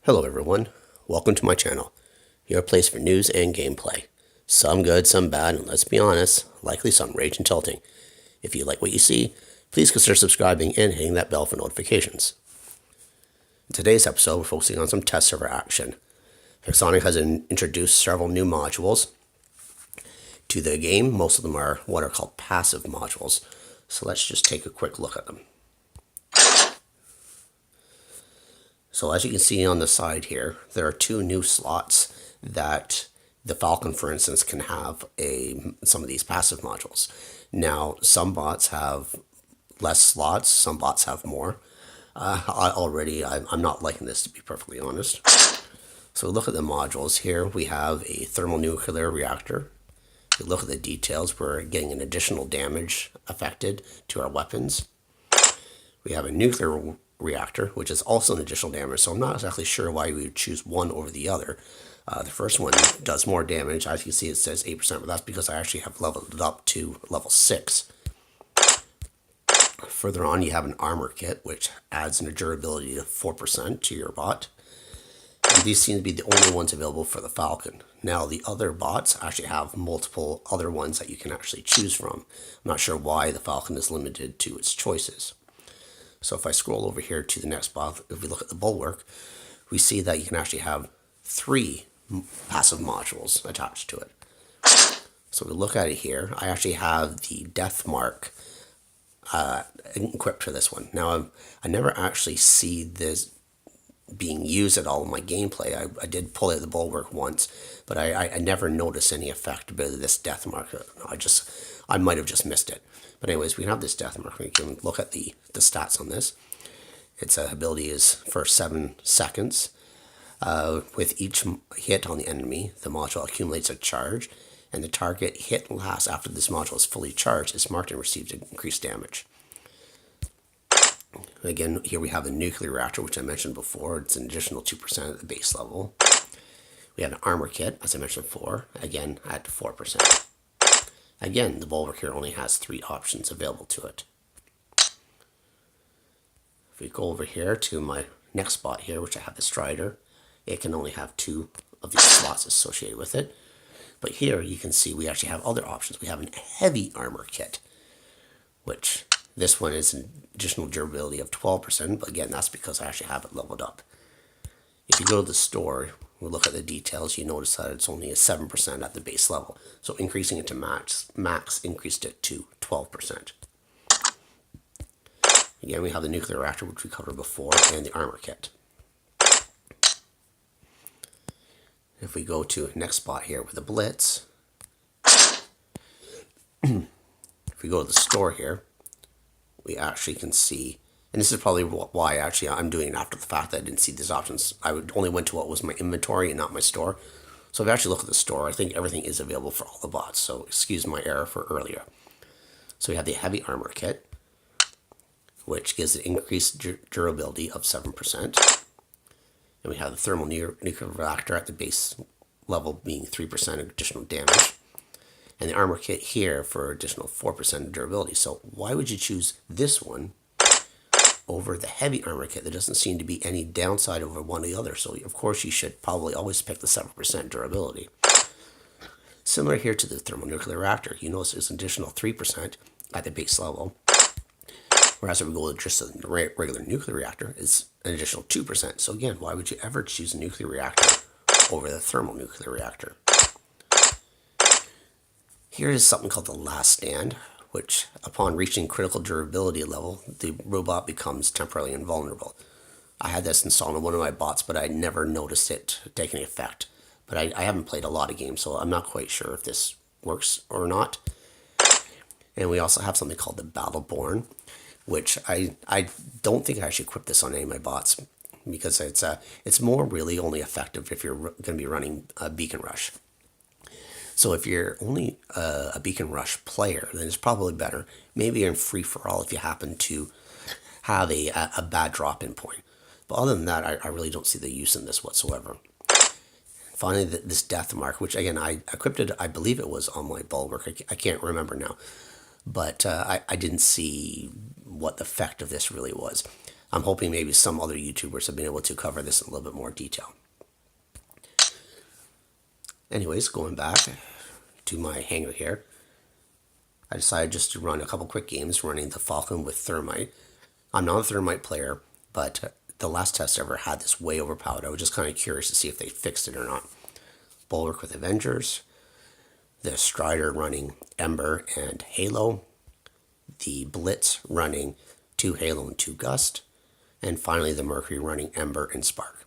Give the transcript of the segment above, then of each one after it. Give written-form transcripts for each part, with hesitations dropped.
Hello everyone, welcome to my channel, your place for news and gameplay. Some good, some bad, and let's be honest, likely some rage and tilting. If you like what you see, please consider subscribing and hitting that bell for notifications. In today's episode, we're focusing on some test server action. Pixonic has introduced several new modules to the game. Most of them are what are called passive modules. So let's just take a quick look at them. So as you can see on the side here, there are two new slots that the Falcon, for instance, can have some of these passive modules. Now, some bots have less slots, some bots have more. I'm not liking this, to be perfectly honest. So look at the modules here. We have a thermonuclear reactor. If you look at the details, we're getting an additional damage affected to our weapons. We have a nuclear reactor, which is also an additional damage, so I'm not exactly sure why we would choose one over the other. The first one does more damage. As you can see, it says 8%, but that's because I actually have leveled it up to level 6. Further on, you have an armor kit, which adds a durability of 4% to your bot. And these seem to be the only ones available for the Falcon. Now, the other bots actually have multiple other ones that you can actually choose from. I'm not sure why the Falcon is limited to its choices. So if I scroll over here to the next bot, if we look at the bulwark, we see that you can actually have 3 passive modules attached to it. So we look at it here. I actually have the death mark equipped for this one. Now, I never actually see this being used at all in my gameplay. I did pull out the bulwark once, but I never noticed any effect of this death mark. I might have just missed it. But anyways, we have this death mark. We can look at the stats on this. Its ability is for 7 seconds. With each hit on the enemy, the module accumulates a charge, and the target hit last after this module is fully charged is marked and receives increased damage. Again, here we have a nuclear reactor, which I mentioned before. It's an additional 2% at the base level. We have an armor kit, as I mentioned before, again at 4%. Again, the bulwark here only has 3 options available to it. If we go over here to my next spot here, which I have the Strider, it can only have 2 of these slots associated with it. But here you can see we actually have other options. We have a heavy armor kit, which this one is an additional durability of 12%, but again, that's because I actually have it leveled up. If you go to the store, we'll look at the details, you notice that it's only a 7% at the base level. So increasing it to max increased it to 12%. Again, we have the nuclear reactor, which we covered before, and the armor kit. If we go to the next spot here with the Blitz, if we go to the store here, we actually can see, and this is probably why actually I'm doing it after the fact that I didn't see these options. I only went to what was my inventory and not my store. So if I actually look at the store, I think everything is available for all the bots. So excuse my error for earlier. So we have the heavy armor kit, which gives an increased durability of 7%. And we have the thermonuclear reactor at the base level being 3% additional damage. And the armor kit here for additional 4% durability. So why would you choose this one over the heavy armor kit? There doesn't seem to be any downside over one or the other. So of course you should probably always pick the 7% durability. Similar here to the thermonuclear reactor. You notice there's an additional 3% at the base level. Whereas if we go to just a regular nuclear reactor, it's an additional 2%. So again, why would you ever choose a nuclear reactor over the thermonuclear reactor? Here is something called the last stand, which upon reaching critical durability level, the robot becomes temporarily invulnerable. I had this installed on one of my bots, but I never noticed it taking effect. But I haven't played a lot of games, so I'm not quite sure if this works or not. And we also have something called the Battleborn, which I don't think I should equip this on any of my bots, because it's more really only effective if you're going to be running a Beacon Rush. So if you're only a Beacon Rush player, then it's probably better. Maybe you're in free-for-all if you happen to have a bad drop-in point. But other than that, I really don't see the use in this whatsoever. Finally, this death mark, which again, I equipped it, I believe it was on my bulwark. I can't remember now. But I didn't see what the effect of this really was. I'm hoping maybe some other YouTubers have been able to cover this in a little bit more detail. Anyways, going back to my hangar here, I decided just to run a couple quick games running the Falcon with Thermite. I'm not a Thermite player, but the last test ever had this way overpowered. I was just kind of curious to see if they fixed it or not. Bulwark with Avengers, the Strider running Ember and Halo, the Blitz running 2 Halo and 2 Gust, and finally the Mercury running Ember and Spark.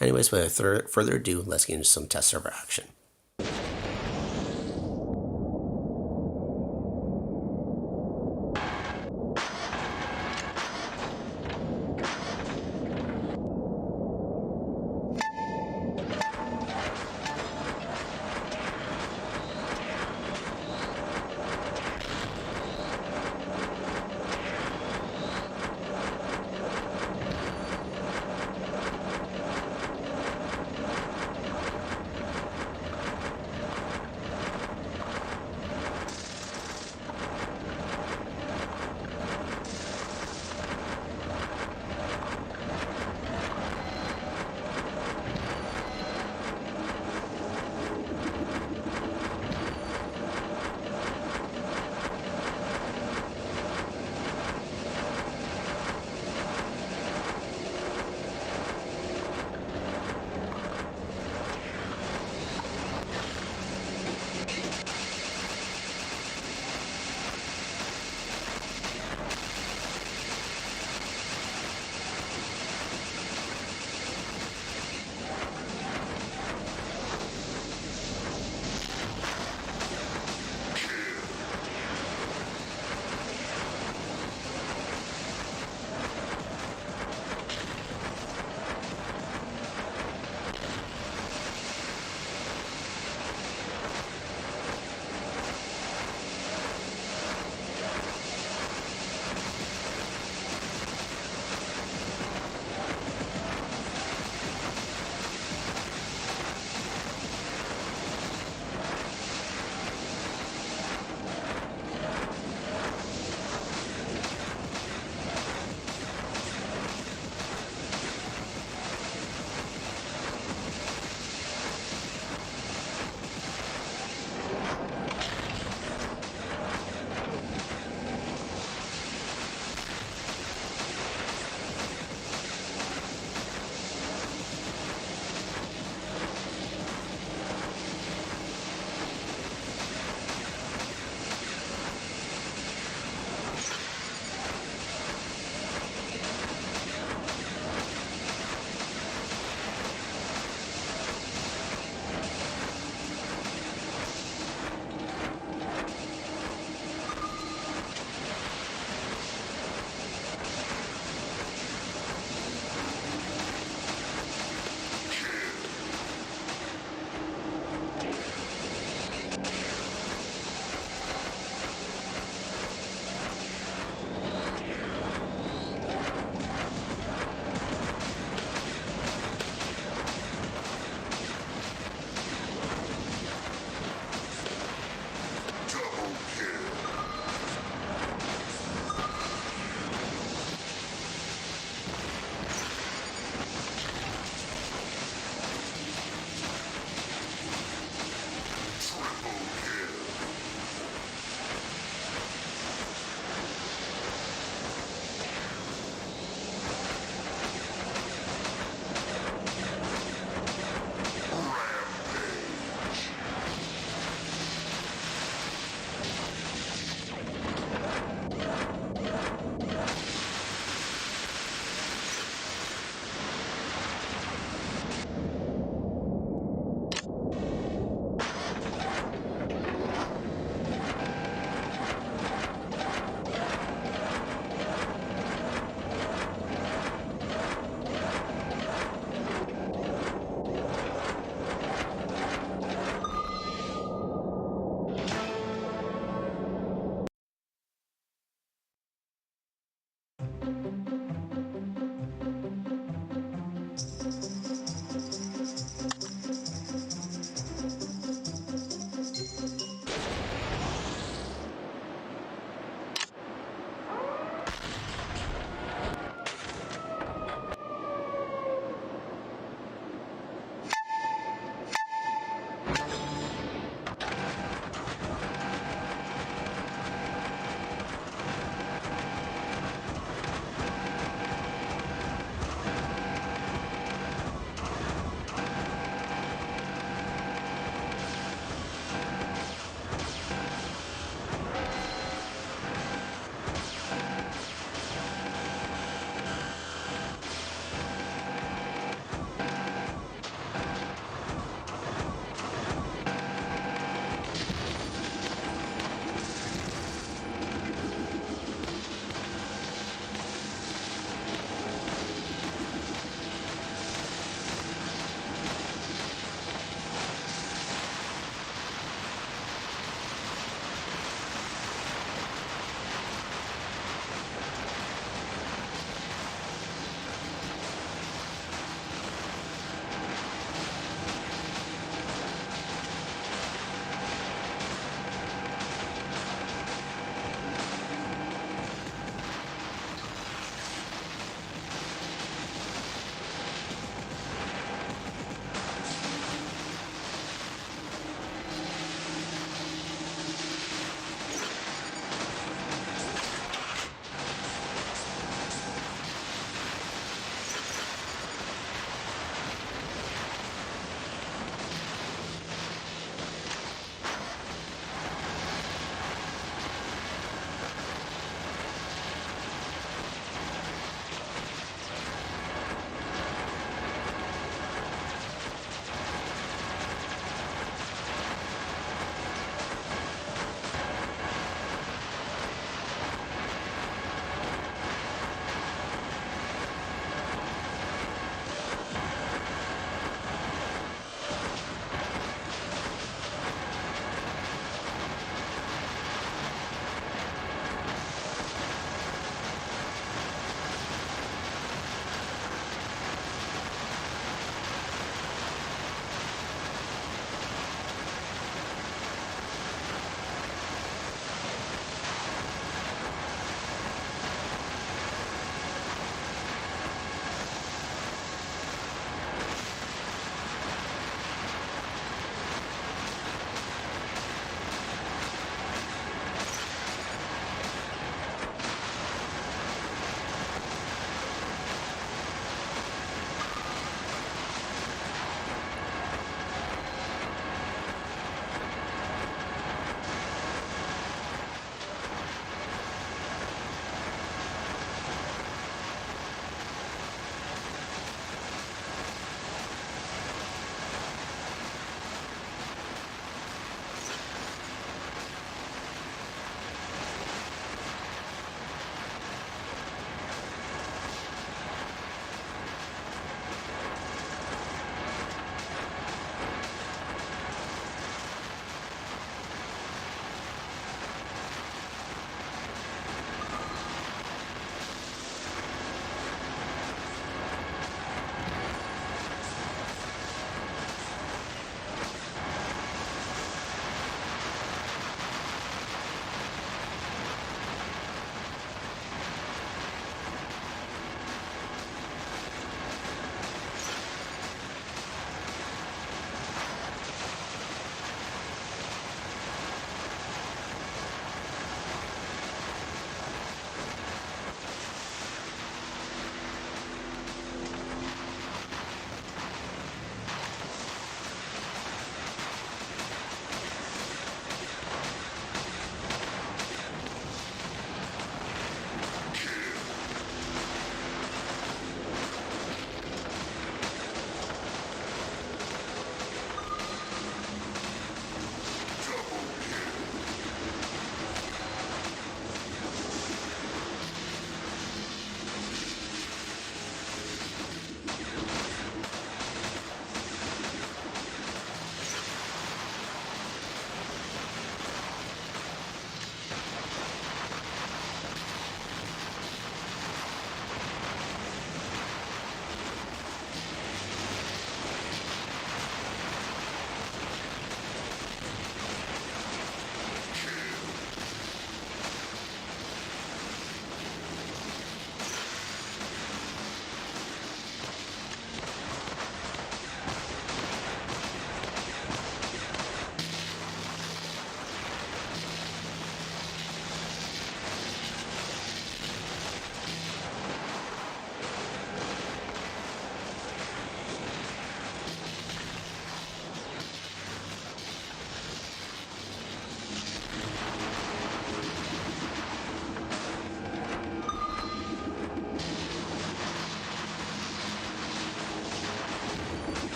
Anyways, without further ado, let's get into some test server action.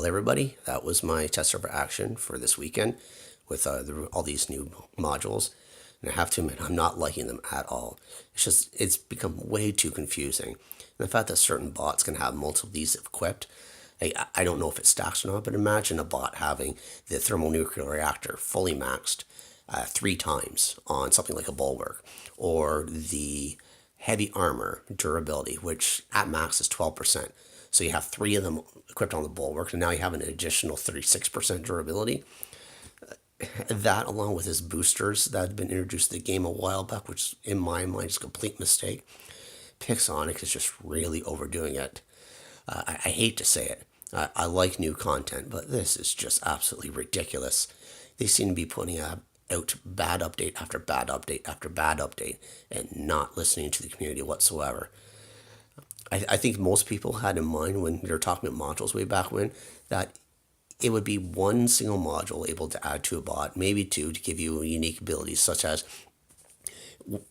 Well, everybody, that was my test server action for this weekend with all these new modules. And I have to admit, I'm not liking them at all. It's become way too confusing. And the fact that certain bots can have multiple of these equipped, I don't know if it stacks or not, but imagine a bot having the thermonuclear reactor fully maxed 3 times on something like a bulwark, or the heavy armor durability, which at max is 12%. So you have 3 of them equipped on the bulwark, and now you have an additional 36% durability. That, along with his boosters that had been introduced to the game a while back, which in my mind is a complete mistake. Pixonic is just really overdoing it. I hate to say it. I like new content, but this is just absolutely ridiculous. They seem to be putting out bad update after bad update after bad update and not listening to the community whatsoever. I think most people had in mind when they were talking about modules way back when that it would be one single module able to add to a bot, maybe 2 to give you unique abilities such as,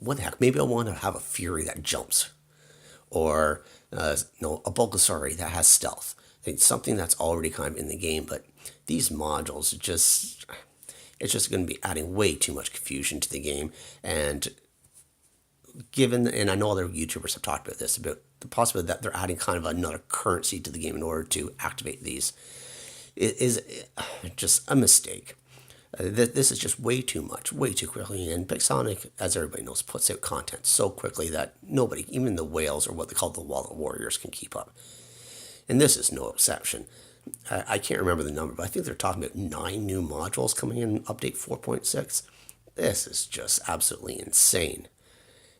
what the heck, maybe I want to have a Fury that jumps, or a Bulgasauri that has stealth. It's something that's already kind of in the game, but these modules it's just going to be adding way too much confusion to the game. And and I know other YouTubers have talked about this, about the possibility that they're adding kind of another currency to the game in order to activate these. It is just a mistake. This is just way too much, way too quickly. And Pixonic, as everybody knows, puts out content so quickly that nobody, even the whales or what they call the wallet warriors, can keep up. And this is no exception. I can't remember the number, but I think they're talking about 9 new modules coming in update 4.6. This is just absolutely insane.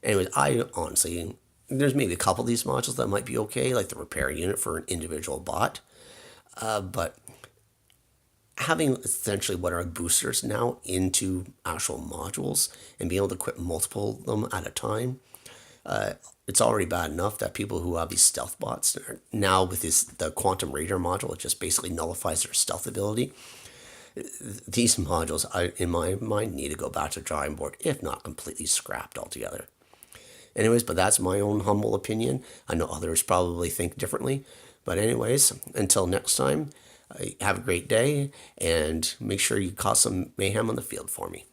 Anyways, I honestly, there's maybe a couple of these modules that might be okay, like the repair unit for an individual bot. But having essentially what are boosters now into actual modules and being able to equip multiple of them at a time, it's already bad enough that people who have these stealth bots now with the Quantum Radar module, it just basically nullifies their stealth ability. These modules, in my mind, need to go back to the drawing board, if not completely scrapped altogether. Anyways, but that's my own humble opinion. I know others probably think differently. But anyways, until next time, have a great day, and make sure you cause some mayhem on the field for me.